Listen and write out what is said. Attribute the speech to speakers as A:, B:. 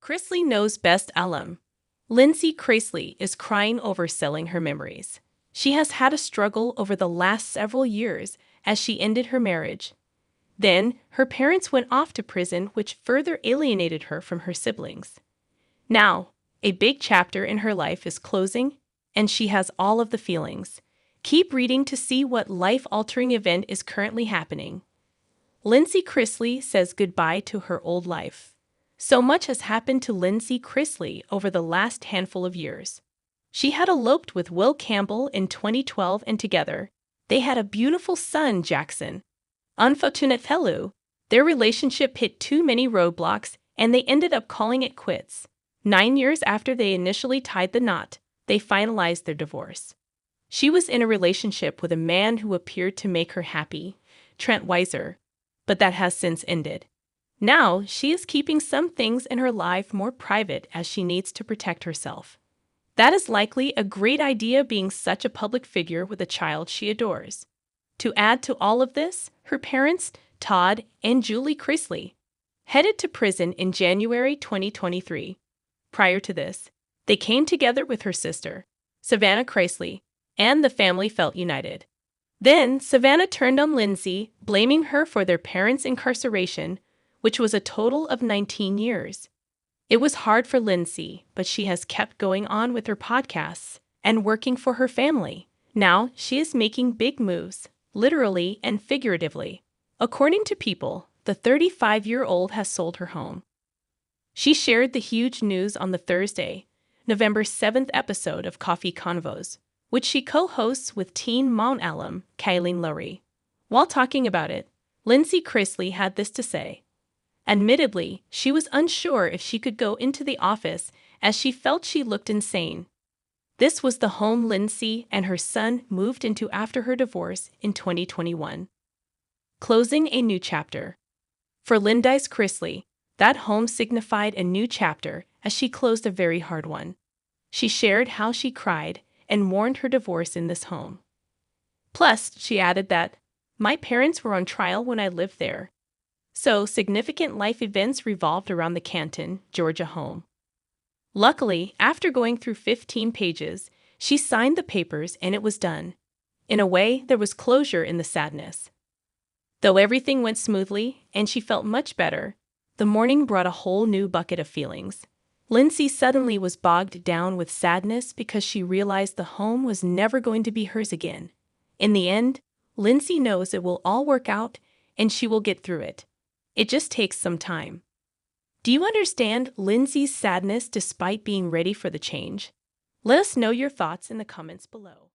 A: Chrisley Knows best alum. Lindsie Chrisley is crying over selling her memories. She has had a struggle over the last several years as she ended her marriage. Then, her parents went off to prison, which further alienated her from her siblings. Now, a big chapter in her life is closing, and she has all of the feelings. Keep reading to see what life-altering event is currently happening. Lindsie Chrisley says goodbye to her old life. So much has happened to Lindsie Chrisley over the last handful of years. She had eloped with Will Campbell in 2012 and together, they had a beautiful son, Jackson. Unfortunately, their relationship hit too many roadblocks and they ended up calling it quits. 9 years after they initially tied the knot, they finalized their divorce. She was in a relationship with a man who appeared to make her happy, Trent Weiser, but that has since ended. Now, she is keeping some things in her life more private as she needs to protect herself. That is likely a great idea being such a public figure with a child she adores. To add to all of this, her parents, Todd and Julie Chrisley, headed to prison in January 2023. Prior to this, they came together with her sister, Savannah Chrisley, and the family felt united. Then, Savannah turned on Lindsie, blaming her for their parents' incarceration, which was a total of 19 years. It was hard for Lindsie, but she has kept going on with her podcasts and working for her family. Now, she is making big moves, literally and figuratively. According to People, the 35-year-old has sold her home. She shared the huge news on the Thursday, November 7th episode of Coffee Convos, which she co-hosts with teen mom alum Kylene Lowry. While talking about it, Lindsie Chrisley had this to say. Admittedly, she was unsure if she could go into the office as she felt she looked insane. This was the home Lindsie and her son moved into after her divorce in 2021. Closing a new chapter. For Lindsie Chrisley, that home signified a new chapter as she closed a very hard one. She shared how she cried and mourned her divorce in this home. Plus, she added that, "My parents were on trial when I lived there. So, significant life events revolved around the Canton, Georgia home. Luckily, after going through 15 pages, she signed the papers and it was done. In a way, there was closure in the sadness. Though everything went smoothly and she felt much better, the morning brought a whole new bucket of feelings. Lindsie suddenly was bogged down with sadness because she realized the home was never going to be hers again. In the end, Lindsie knows it will all work out and she will get through it. It just takes some time." Do you understand Lindsie's sadness despite being ready for the change? Let us know your thoughts in the comments below.